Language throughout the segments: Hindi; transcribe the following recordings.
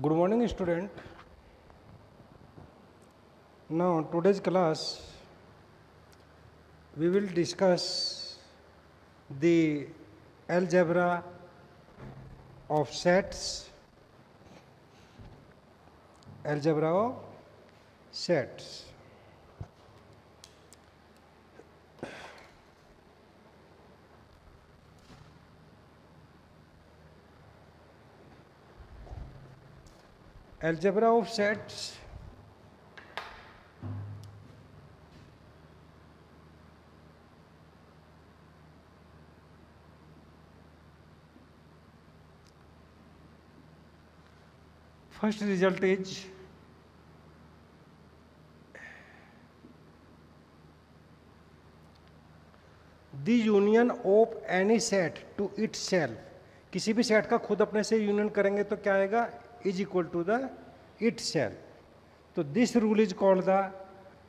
Good morning, student. Now, today's class, we will discuss the algebra of sets, algebra of sets. Algebra of sets first result is the union of any set to itself. किसी भी सेट का खुद अपने से यूनियन करेंगे तो क्या आएगा, is equal to the itself. तो this rule is called the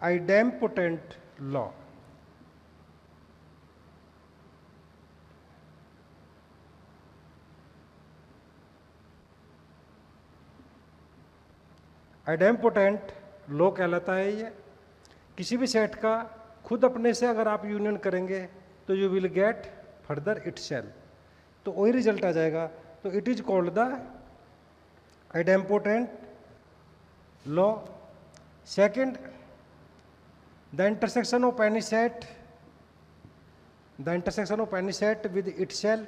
idempotent law. Idempotent law कहलाता है ये. किसी भी सेट का खुद अपने से अगर आप यूनियन करेंगे तो you will get further itself, तो वही रिजल्ट आ जाएगा. तो it is called the idempotent law. Second, the intersection of any set, the intersection of any set with itself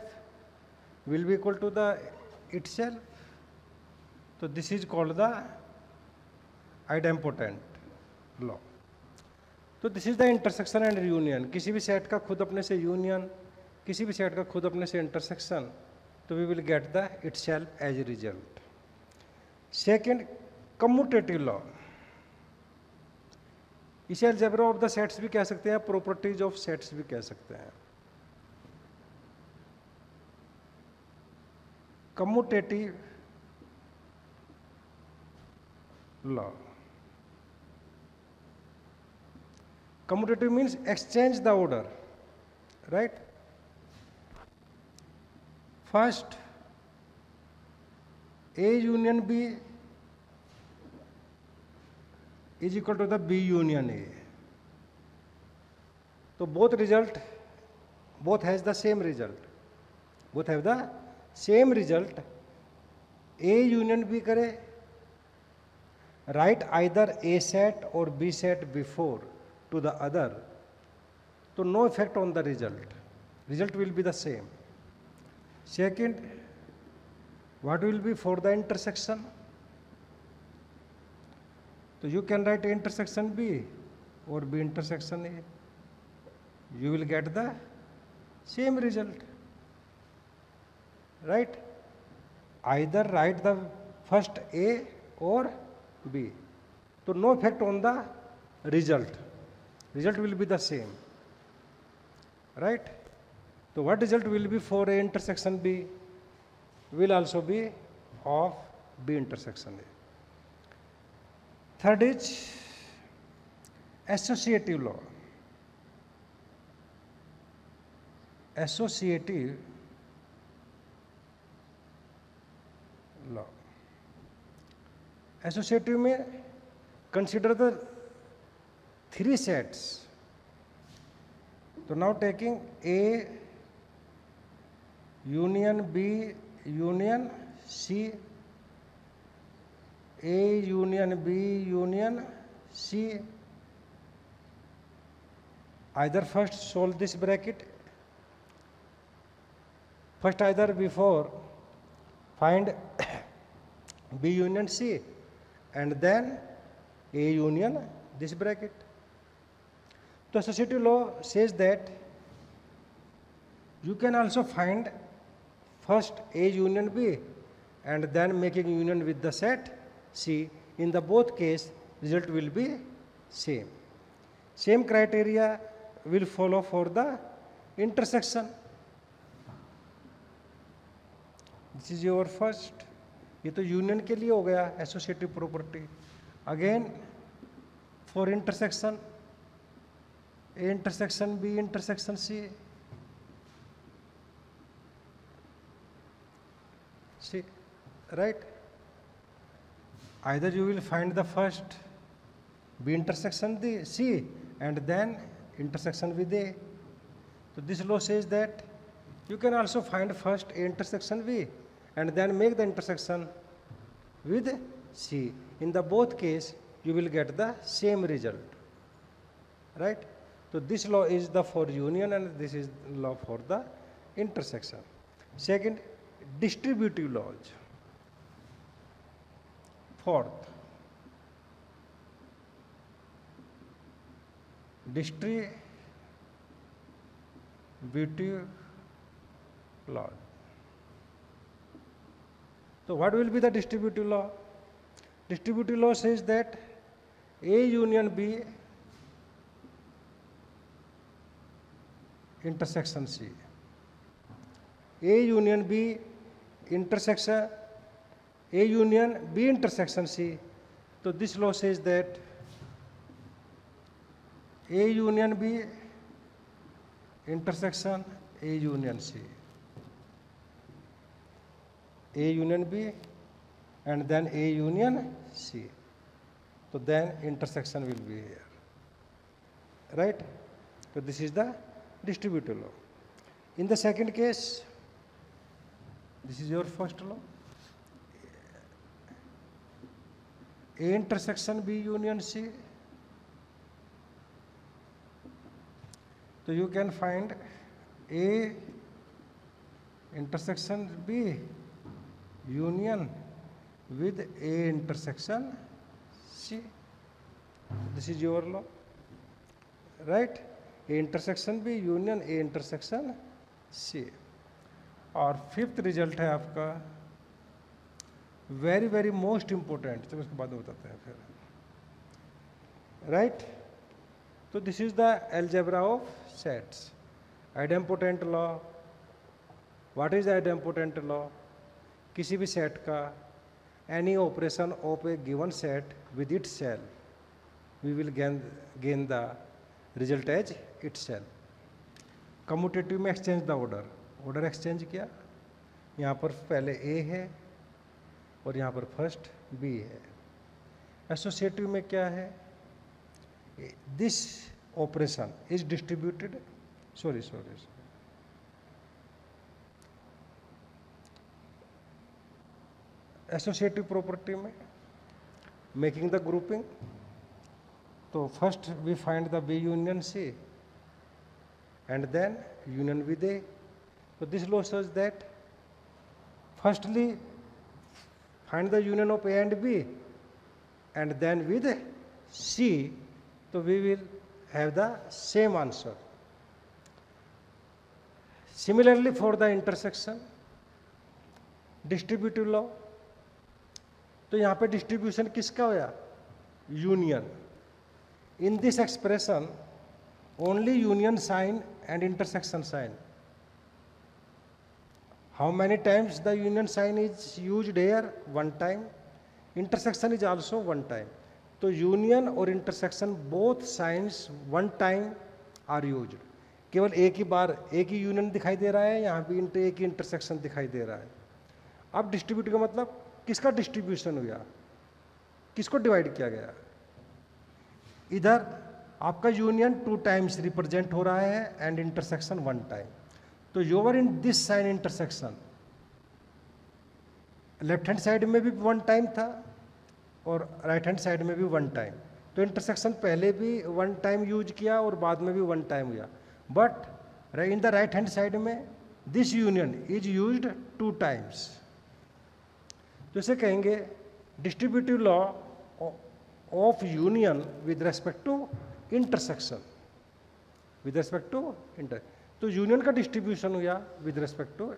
will be equal to the itself. तो this is called the idempotent law. तो this is the intersection and union. किसी भी सेट का खुद अपने से यूनियन, किसी भी सेट का खुद अपने से इंटरसेक्शन, तो we will get the itself as a result. Second, commutative law. इसे अलजेब्रा ऑफ द सेट्स भी कह सकते हैं, प्रॉपर्टीज ऑफ सेट्स भी कह सकते हैं. Commutative law. Commutative means exchange the order, right? First, A union B is equal to the B union A. So both has the same result. Both have the same result. A union B करे, write either A set or B set before to the other, so no effect on the result will be the same. Second, what will be for the intersection? So you can write A intersection B or B intersection A, you will get the same result, right? Either write the first A or B, so no effect on the result will be the same, right? So what result will be for A intersection B will also be of B intersection A. Third is associative law. Associative law. Associative में consider the three sets. So now taking A union B union C, A union B union C, either first solve this bracket, first either before find B union C and then A union this bracket. The associative law says that you can also find first A union B and then making union with the set C. In the both case, result will be same. Same criteria will follow for the intersection. This is your first. ये तो यूनियन के लिए हो गया associative property. Again for intersection, A intersection B intersection C. See, right? either you will find the first B intersection the C and then intersection with A. So this law says that you can also find first A intersection V and then make the intersection with C. In the both case, you will get the same result, right? So this law is the for union and this is law for the intersection. Second, distributive laws. Fourth, distributive law. So what will be the distributive law? Distributive law says that A union B intersection C. A union B intersection A union B intersection C. So this law says that A union B intersection A union C. A union B and then A union C. So then intersection will be here, right? So this is the distributive law. In the second case, this is your first law. A intersection B union C. So you can find A intersection B union with A intersection C. This is your law, right? A intersection B union A intersection C. और फिफ्थ रिजल्ट है आपका वेरी वेरी मोस्ट इम्पोर्टेंट, चलो उसके बाद में बताते हैं फिर, राइट? तो this is the algebra of sets. Idempotent law. What is idempotent law? किसी भी सेट का any operation of a given set with itself we will gain the result as itself. Commutative में exchange the order. Order exchange किया, यहाँ पर पहले ए है और यहाँ पर फर्स्ट बी है. एसोसिएटिव में क्या है? This operation is distributed, sorry associative property में मेकिंग द ग्रुपिंग. तो first we find the B union C and then union with A. So this law says that firstly find the union of A and B and then with C, so we will have the same answer. Similarly for the intersection, distributive law. तो यहाँ पे डिस्ट्रीब्यूशन किसका होया? Union. In this expression only union sign and intersection sign. How many times the union sign is used here? One time. Intersection is also one time. So union और intersection both signs one time are used. केवल एक ही बार एक ही यूनियन दिखाई दे रहा है, यहाँ भी एक ही इंटरसेक्शन दिखाई दे रहा है. अब डिस्ट्रीब्यूट का मतलब किसका डिस्ट्रीब्यूशन हुआ, किसको डिवाइड किया गया? इधर आपका यूनियन 2 टाइम्स रिप्रेजेंट हो रहा है एंड इंटरसेक्शन 1 टाइम. तो योवर in this sign intersection left hand side में भी 1 टाइम था और राइट हैंड साइड में भी 1 टाइम. तो इंटरसेक्शन पहले भी 1 टाइम यूज किया और बाद में भी 1 टाइम हुआ. But in the right hand side में this union is used 2 times. तो इसे कहेंगे distributive law of union with respect to intersection. With respect to inter, तो यूनियन का डिस्ट्रीब्यूशन हुआ with respect to.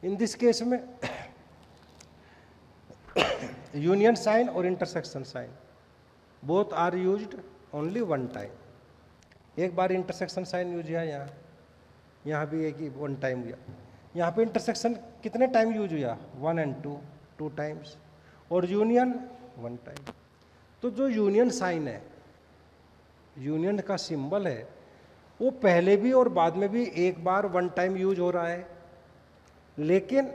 In this case में यूनियन साइन और intersection sign both are used only 1 time. एक बार इंटरसेक्शन साइन यूज हुआ यहाँ भी एक ही 1 टाइम हुआ. यहाँ पे इंटरसेक्शन कितने टाइम यूज हुआ? 1 and 2 टाइम्स. और यूनियन 1 टाइम. तो जो यूनियन साइन है, यूनियन का सिंबल है, वो पहले भी और बाद में भी एक बार 1 टाइम यूज हो रहा है. लेकिन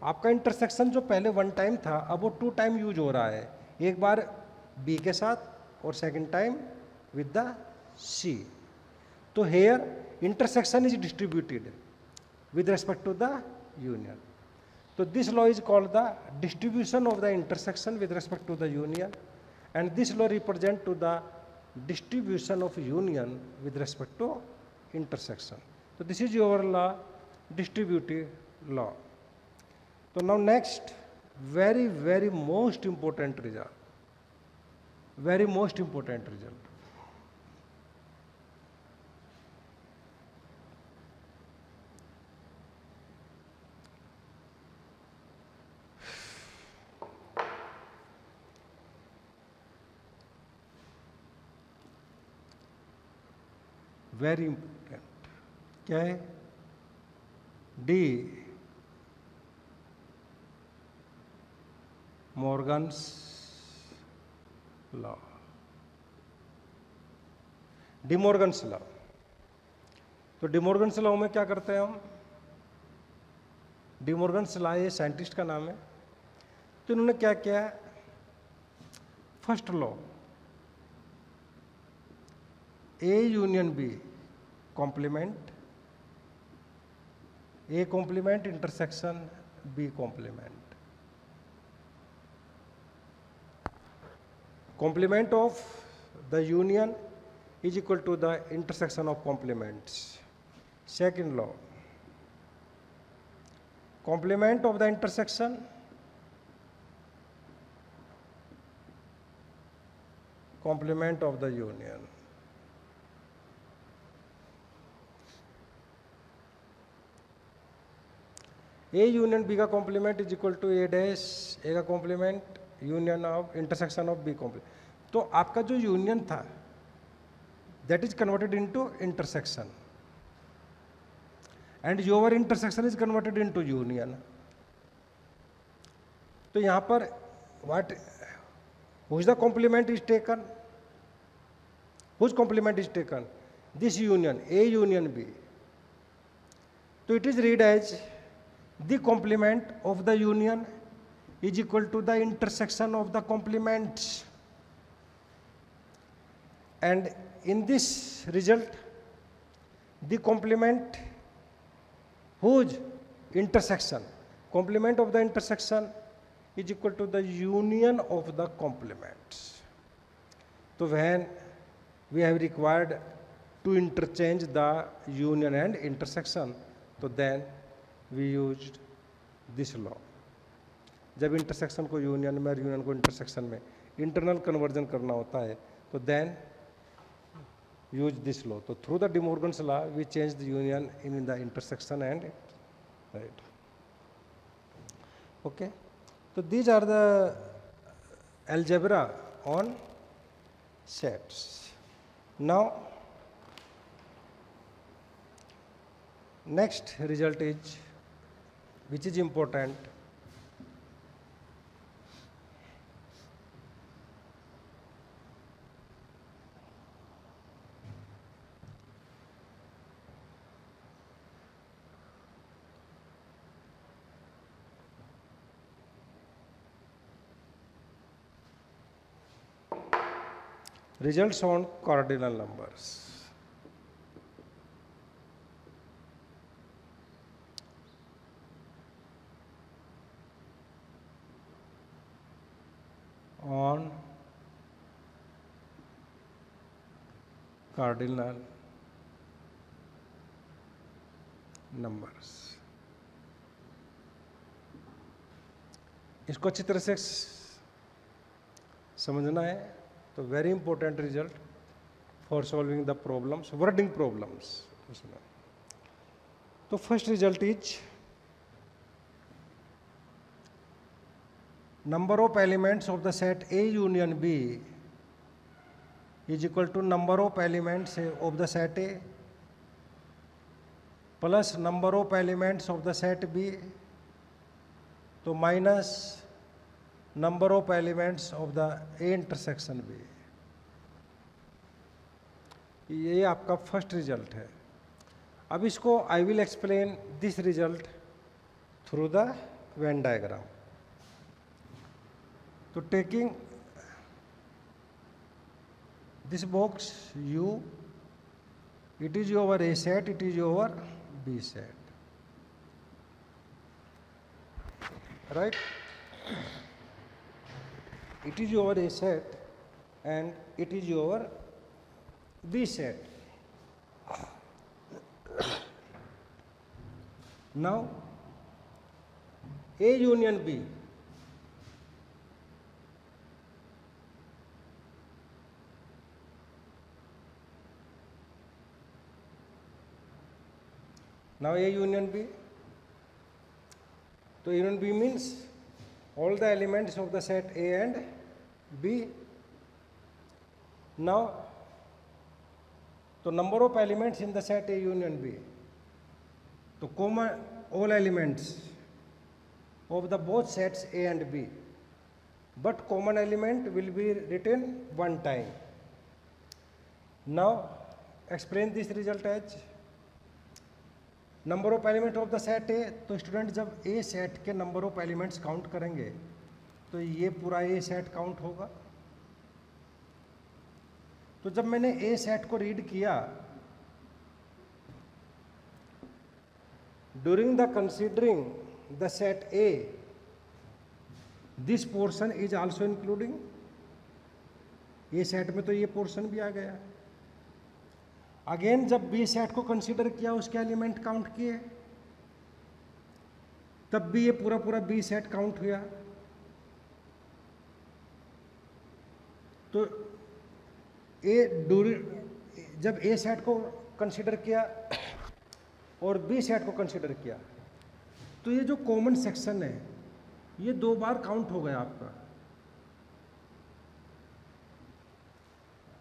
आपका इंटरसेक्शन जो पहले 1 टाइम था अब वो 2 टाइम यूज हो रहा है, एक बार बी के साथ और second time with the C. तो here intersection is distributed with respect to the union. So this law is called the distribution of the intersection with respect to the union, and this law represent to the distribution of union with respect to intersection. So this is your law, distributive law. So now next, very most important result, very most important result. Very important क्या है? De Morgan's law. De Morgan's law, तो डी मॉर्गन्स लॉ में क्या करते हैं हम? डी मॉर्गन्स लॉ ये साइंटिस्ट का नाम है। तो इन्होंने क्या किया? First law A union B complement, A complement intersection B complement, complement of the union is equal to the intersection of complements. Second law, complement of the intersection complement of the union. A union B का complement is equal to A dash A का complement union of intersection of B complement. तो आपका जो यूनियन था that is converted into intersection and your intersection is converted into union. तो यहाँ पर what whose the complement is taken? Whose complement is taken? This union A union B. So it is read as the complement of the union is equal to the intersection of the complements, and in this result the complement whose intersection, complement of the intersection is equal to the union of the complements. So when we have required to interchange the union and intersection, so then we used this law. जब इंटरसेक्शन को यूनियन में और यूनियन को इंटरसेक्शन में इंटरनल कन्वर्जन करना होता है तो then use this law. So through the De Morgan's law we change the union in the intersection and right. Okay, so these are the algebra on sets. Now next result is, which is important, results on cardinal numbers. On cardinal numbers. इसको अच्छी तरह से समझना है। तो very important result for solving the problems, wording problems उसमें। तो first result is number of elements of the set A union B is equal to number of elements of the set A plus number of elements of the set B, तो minus number of elements of the A intersection B। ये आपका फर्स्ट रिजल्ट है। अब इसको I will explain this result through the Venn diagram. So taking this box U, it is your A set, it is your B set, right? It is your A set and it is your B set. Now A union B. Now A union B. So union B means all the elements of the set A and B. Now, the number of elements in the set A union B. So common all elements of the both sets A and B. But common element will be written one time. Now, explain this result as number of element of the set ए. तो स्टूडेंट जब ए सेट के नंबर ऑफ एलिमेंट्स काउंट करेंगे तो ये पूरा ए सेट काउंट होगा. तो जब मैंने ए सेट को रीड किया, during the considering the set A, this portion is also including. A set में तो ये पोर्शन भी आ गया. अगेन जब बी सेट को कंसीडर किया, उसके एलिमेंट काउंट किए, तब भी ये पूरा पूरा बी सेट काउंट हुआ. तो जब ए सेट को कंसीडर किया और बी सेट को कंसीडर किया, तो ये जो कॉमन सेक्शन है ये दो बार काउंट हो गया आपका.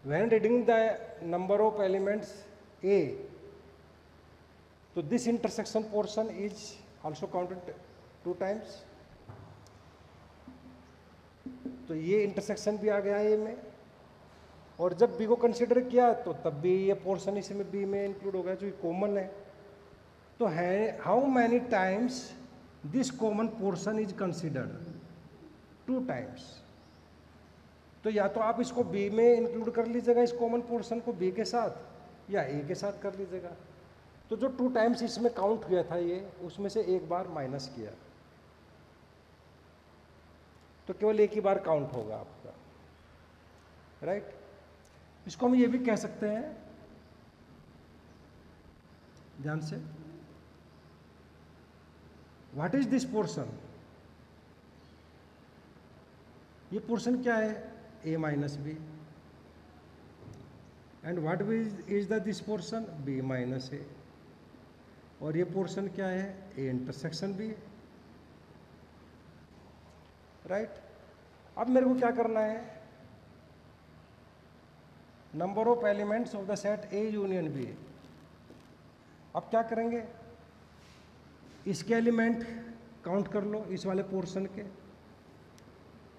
When reading the number of elements A, so this intersection portion is also counted 2 times. तो ये इंटरसेक्शन भी आ गया ए में, और जब बी को कंसीडर किया तो तब भी ये पोर्शन इसमें बी में इंक्लूड हो गया जो कॉमन है. तो है how many times this common portion is considered? 2 times. तो या तो आप इसको बी में इंक्लूड कर लीजिएगा, इस कॉमन पोर्शन को बी के साथ, या ए के साथ कर लीजिएगा. तो जो 2 टाइम्स इसमें काउंट हुआ था ये, उसमें से एक बार माइनस किया तो केवल एक ही बार काउंट होगा आपका, राइट. इसको हम ये भी कह सकते हैं, ध्यान से, व्हाट इज दिस पोर्शन? ये पोर्शन क्या है? A minus B. And what is the this portion? B minus A. और ये पोर्शन क्या है? A intersection B. राइट. अब मेरे को क्या करना है? Number of elements of the set A union B. अब क्या करेंगे? इसके एलिमेंट काउंट कर लो, इस वाले पोर्शन के.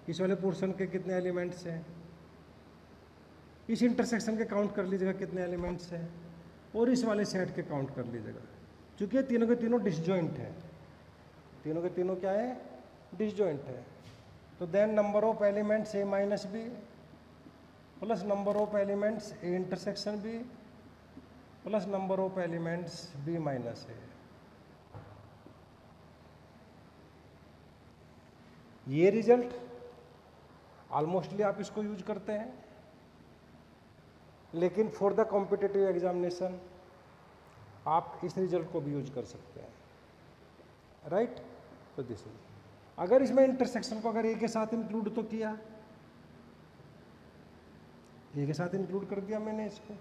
इस वाले पोर्शन के कितने एलिमेंट्स हैं, इस इंटरसेक्शन के काउंट कर लीजिएगा कितने एलिमेंट्स हैं, और इस वाले सेट के काउंट कर लीजिएगा. क्योंकि ये तीनों के तीनों डिसजॉइंट है. तीनों के तीनों क्या है? डिसजॉइंट है. तो then number of elements A minus B plus number of elements A intersection B plus number of elements B minus A. ये रिजल्ट ऑलमोस्टली आप इसको यूज करते हैं, लेकिन फॉर द कॉम्पिटिटिव एग्जामिनेशन आप इस रिजल्ट को भी यूज कर सकते हैं, राइट. तो दिस इज, अगर इसमें इंटरसेक्शन को अगर ए के साथ इंक्लूड तो किया, ए के साथ इंक्लूड कर दिया मैंने इसको,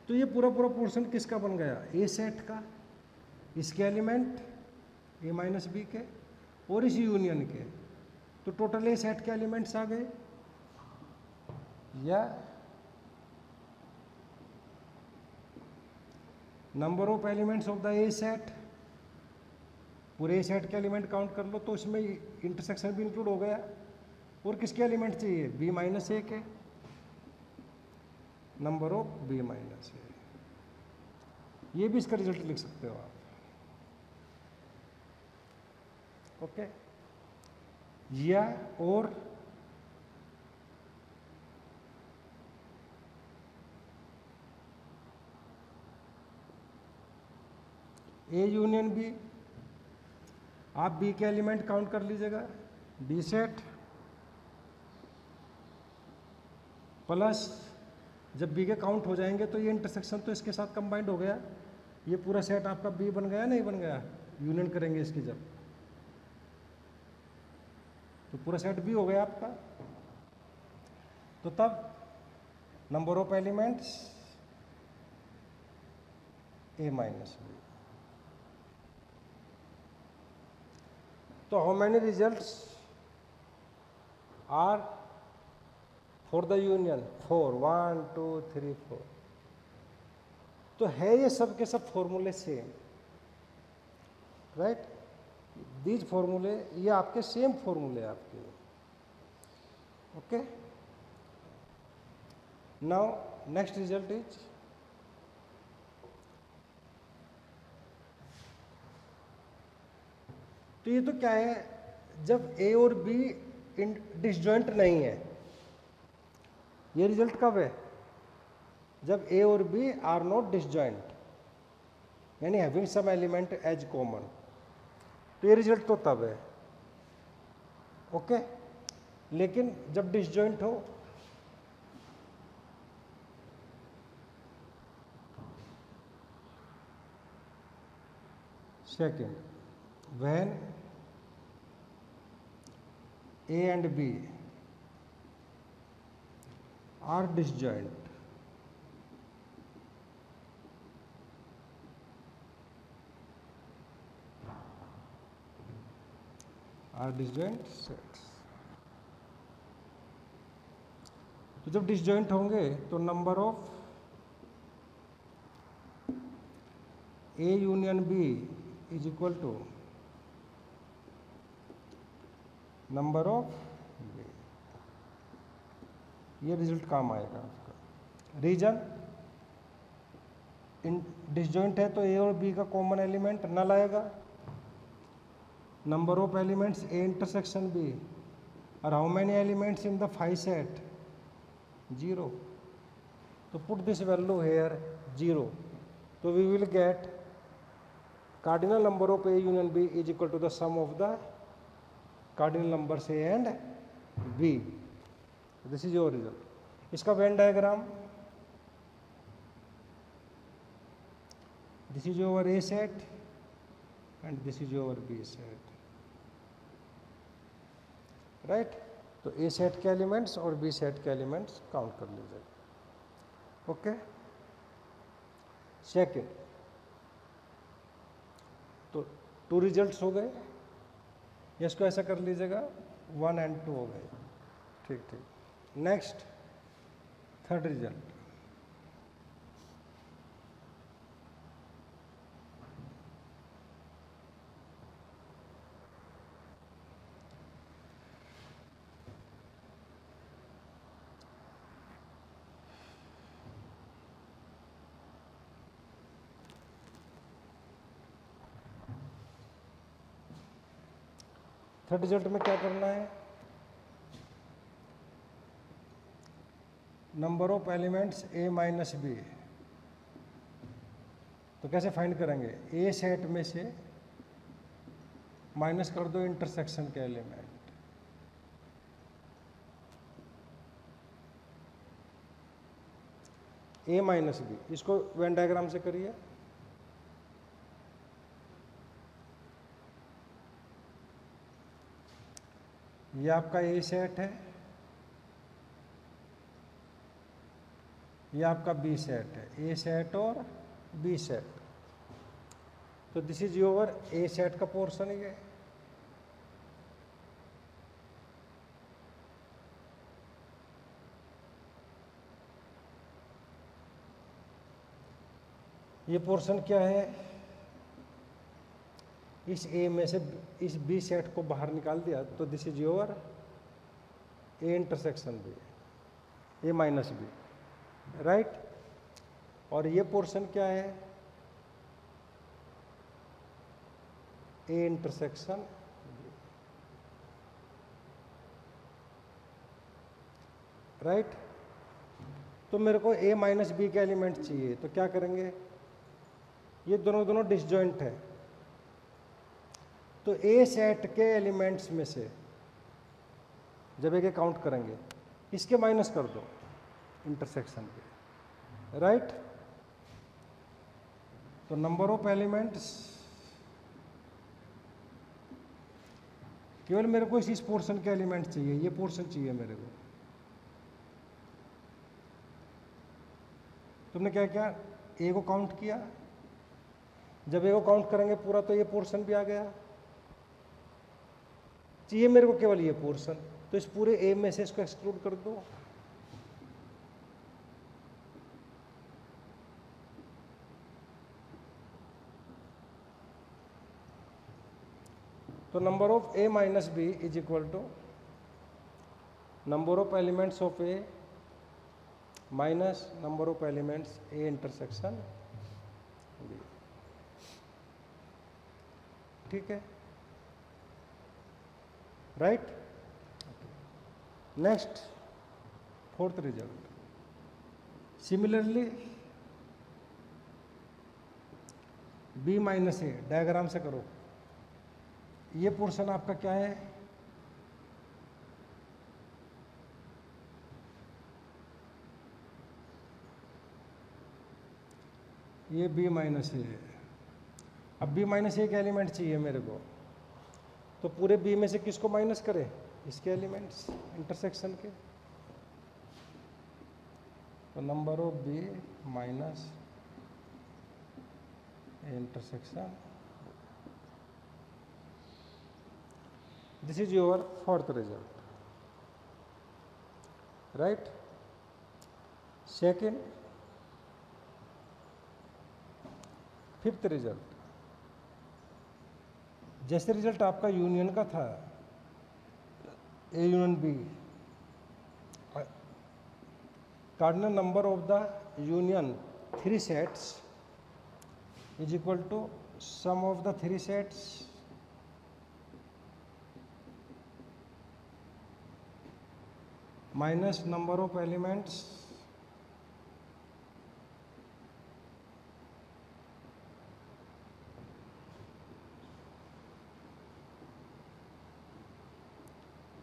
तो ये पूरा पूरा पोर्शन किसका बन गया? ए सेट का. इसके एलिमेंट ए माइनस बी के और इस यूनियन के. तो टोटल ए सेट के एलिमेंट्स आ गए, या number of elements of the A set, पूरे ए सेट के एलिमेंट काउंट कर लो तो इसमें इंटरसेक्शन भी इंक्लूड हो गया. और किसके एलिमेंट चाहिए? बी माइनस ए के, number of B minus A. ये भी इसका रिजल्ट लिख सकते हो आप. ओके. या और ए यूनियन बी, आप बी के एलिमेंट काउंट कर लीजिएगा, बी सेट प्लस जब बी के काउंट हो जाएंगे तो ये इंटरसेक्शन तो इसके साथ कंबाइंड हो गया, ये पूरा सेट आपका बी बन गया नहीं बन गया, यूनियन करेंगे इसकी जब, तो पूरा सेट बी हो गया आपका। तो तब number of elements A minus B. तो how many results are for the union? 4, 1 2 3 4। तो है ये सब के सब फॉर्मूले सेम, राइट? दीज फॉर्मूले, ये आपके सेम फॉर्मूले आपके, okay. Now next result is, तो ये तो क्या है, जब ए और बी डिसजॉइंट नहीं है, ये रिजल्ट कब है? जब ए और बी आर नॉट डिसजॉइंट, यानी having some element as common, तो ये रिजल्ट तो तब है, ओके। लेकिन जब डिसजॉइंट हो, second, when A and B are disjoint, are disjoint sets. तो जब डिसजॉइंट होंगे तो number of A union B is equal to number of B, ये रिजल्ट काम आएगा आपका। रीजन, इन डिसजॉइंट है तो ए और बी का कॉमन एलिमेंट नल आएगा, number of elements A intersection B, or how many elements in the phi set? 0. So put this value here 0. So we will get cardinal number of A union B is equal to the sum of the cardinal numbers A and B. This is your result. इसका Venn diagram, this is your A set and this is your B set, right? तो ए सेट के एलिमेंट्स और बी सेट के एलिमेंट्स काउंट कर लीजिए, ओके। सेकेंड, तो 2 रिजल्ट्स हो गए, इसको ऐसा कर लीजिएगा 1 and 2 हो गए, ठीक ठीक। Next third result, third result में क्या करना है? Number of elements A minus B, तो कैसे फाइंड करेंगे? ए सेट में से माइनस कर दो इंटरसेक्शन के एलिमेंट, ए माइनस बी, इसको वेन डायग्राम से करिए। ये आपका ए सेट है, ये आपका बी सेट है, ए सेट और बी सेट। तो this is your A set का पोर्शन ये पोर्शन क्या है? इस ए में से इस बी सेट को बाहर निकाल दिया, तो this is your A intersection B, A minus B, right? और ये पोर्शन क्या है? A intersection B. राइट। तो मेरे को a माइनस बी के एलिमेंट चाहिए, तो क्या करेंगे, ये दोनों डिसजॉइंट है, तो ए सेट के एलिमेंट्स में से जब एक काउंट करेंगे इसके माइनस कर दो इंटरसेक्शन के, राइट। तो नंबर ऑफ एलिमेंट्स, केवल मेरे को इस पोर्शन के एलिमेंट चाहिए, ये पोर्शन चाहिए मेरे को। तुमने क्या किया, ए को काउंट किया, जब ए को काउंट करेंगे पूरा तो ये पोर्शन भी आ गया, चाहिए मेरे को केवल ये पोर्शन, तो इस पूरे ए में से इसको एक्सक्लूड कर दो। तो number of A minus B is equal to number of elements of A minus number of elements A intersection B. ठीक है, right. Next, fourth result, similarly B minus A, diagram से करो। ये पोर्शन आपका क्या है, ये बी माइनस ए है। अब बी माइनस ए के एलिमेंट चाहिए मेरे को, तो पूरे बी में से किसको माइनस करें, इसके एलिमेंट्स इंटरसेक्शन के। तो number of B minus intersection, this is your fourth result, right. Second, fifth result, जैसे रिजल्ट आपका यूनियन का था, A union B, cardinal number of the union three sets is equal to sum of the three sets minus number of elements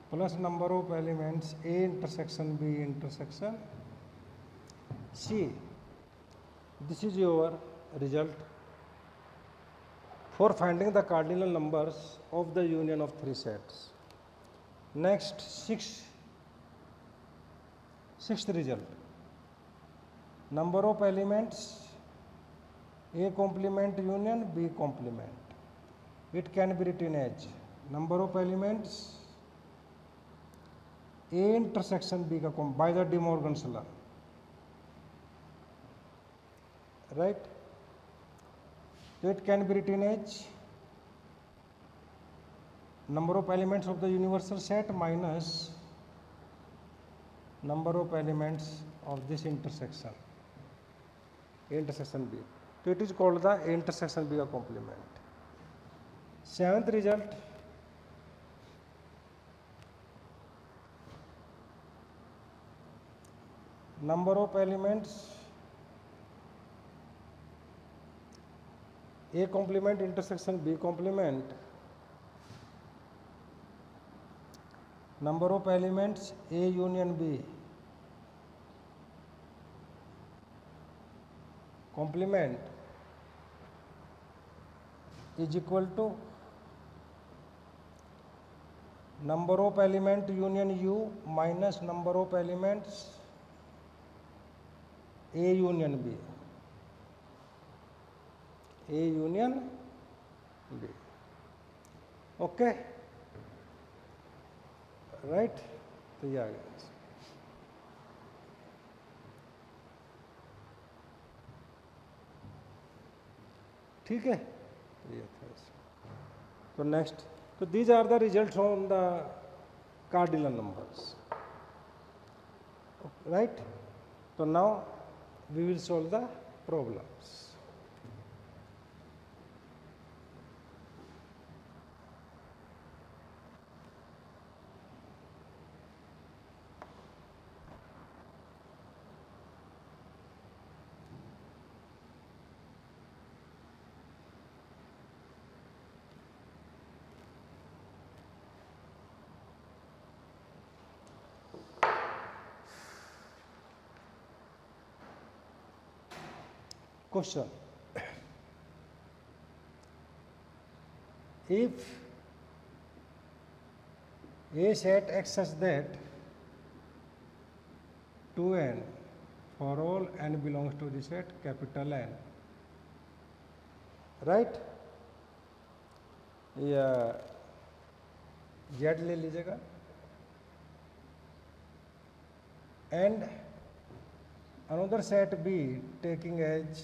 plus number of elements A intersection B intersection C. This is your result for finding the cardinal numbers of the union of three sets. Next, sixth result, number of elements A complement union B complement, it can be written as number of elements A intersection B का by the De Morgan's law, right. तो it can be written as number of elements of the universal set minus number of elements of this intersection A intersection B. So it is called the A intersection B complement. Seventh result, number of elements A complement intersection B complement, number of elements A union B complement is equal to number of element union U minus number of elements A union B, A union B, okay, right. तो ये आ गया, ठीक है। तो ये था इसमें। तो नेक्स्ट, तो these are the results on the cardinal numbers, right. तो now we will solve the problems. Question: if A set X such that 2n for all n belongs to the set capital N, right? या Z ले लीजिएगा, and another set B taking as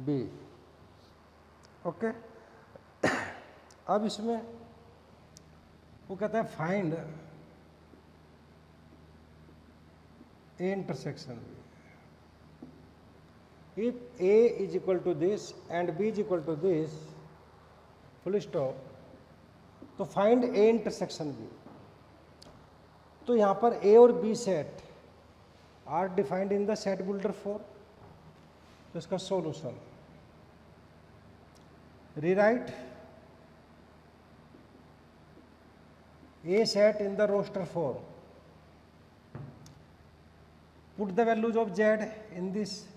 B, okay. अब इसमें वो कहता है find A intersection B. If A is equal to this and B is equal to this, full stop, तो फाइंड A intersection B. तो यहाँ पर A और B set are defined in the set builder 4। तो इसका solution, rewrite A set in the roster form, put the values of Z in this.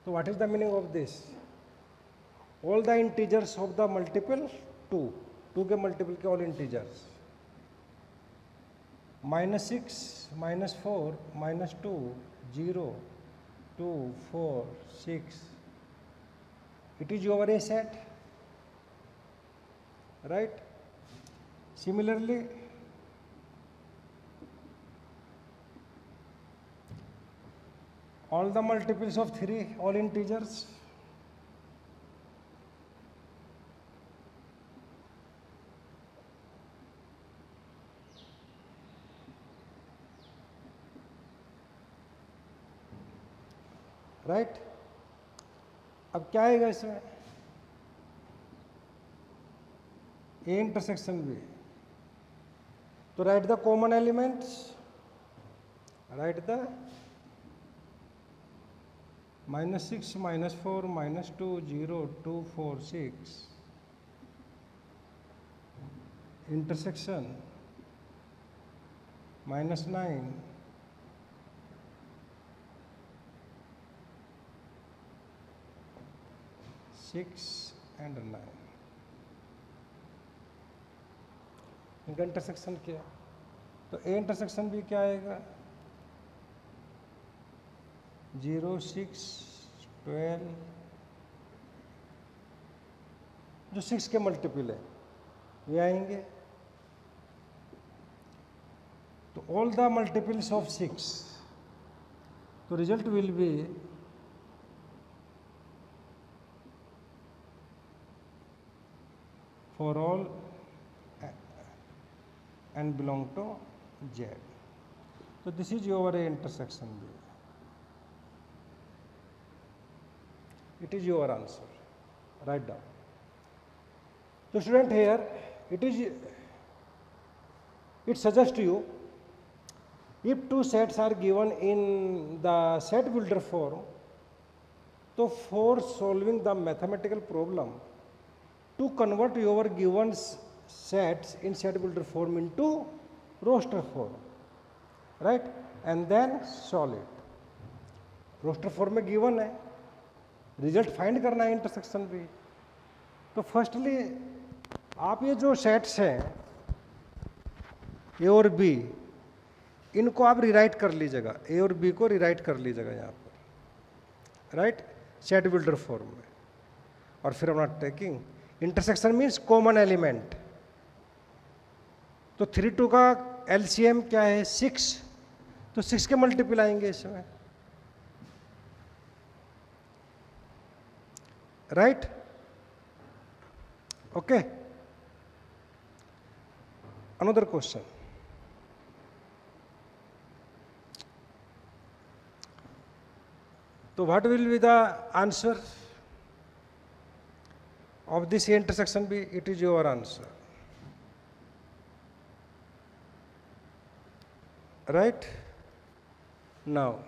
So what is the meaning of this? All the integers of the multiple 2, 2 के multiple के all integers, -6, -4, -2, 0, 2, 4, 6. It is your A set, right? Similarly, all the multiples of 3, all integers, right? अब क्या आएगा इसमें? A intersection B. तो write the common elements, write the -6, -4, -2, 0, 2, 4, 6 intersection -9, -6 and 9. इनका इंटरसेक्शन क्या? तो A इंटरसेक्शन भी क्या आएगा? 0, 6, 12, जो 6 के मल्टीपल है ये आएंगे। तो ऑल द मल्टीपल्स ऑफ 6, तो result will be for all and belong to Z. So this is your A intersection B. It is your answer. Write down. So student, here it suggests to you, if two sets are given in the set builder form, so for solving the mathematical problem, to convert your given sets in set builder form into roster form, right? And then solve it. roster form में given है, रिजल्ट फाइंड करना है इंटरसेक्शन भी। तो फर्स्टली आप ये जो सेट्स हैं ए और बी, इनको आप रिराइट कर लीजिएगा, ए और बी को रिराइट कर लीजिएगा यहाँ पर, राइट, सेट बिल्डर फॉर्म में। और फिर हम not taking intersection means common element. तो 3, 2 का एलसीएम क्या है? 6, तो 6 के मल्टीपल आएंगे इसमें, राइट? Okay, another question. तो what will be the answer of this intersection B? It is your answer, right? Now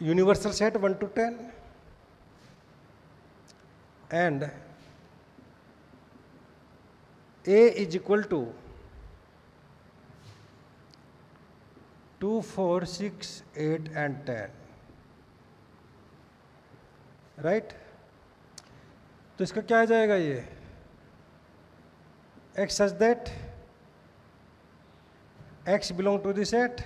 universal set 1 to 10, and A is equal to 2, 4, 6, 8 and 10, right. तो इसका क्या आ जाएगा, ये x such that x belong to the set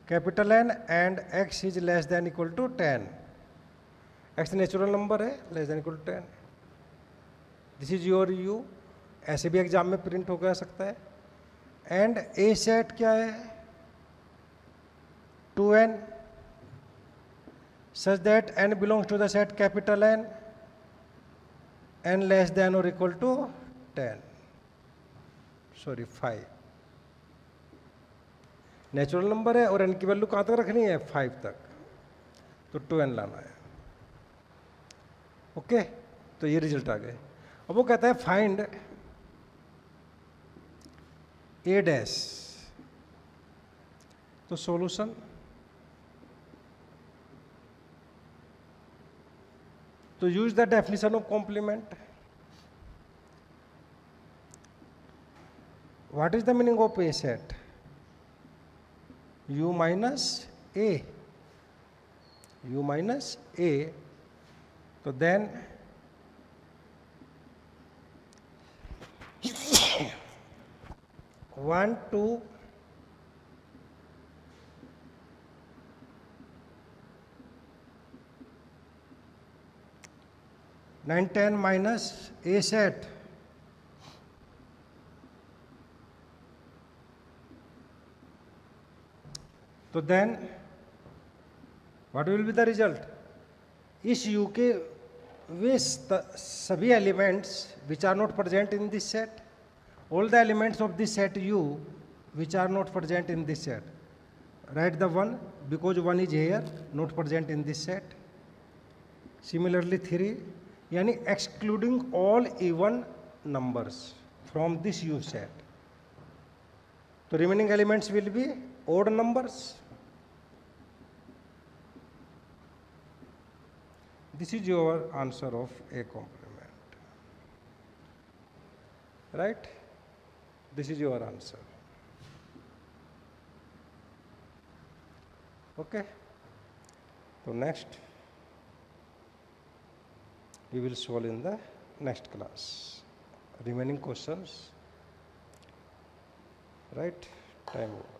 capital N and x is less than equal to 10। x natural number है, less than equal to 10। This is your u, ऐसे भी एग्जाम में प्रिंट हो जा सकता है। एंड ए सेट क्या है, 2n such that n belongs to the set capital N less than or equal to 10, sorry 5। Natural number है और n की वैल्यू कहाँ तक रखनी है, 5 तक, तो 2n लाना है। ओके, तो ये रिजल्ट आ गए। अब वो कहता है फाइंड a डैश, तो सॉल्यूशन तो use the definition of complement. What is the meaning of A set, u minus A, u minus A, तो then one two nine 10 minus A set, तो then what will be the result. इस u के वे सभी elements which are not present in this set, all the elements of this set u which are not present in this set, write the one because one is here not present in this set। Similarly 3, यानी excluding all even numbers from this u set, तो remaining elements will be odd numbers। This is your answer of A complement, right? This is your answer. Okay, so next we will solve in the next class remaining questions, right? Time over.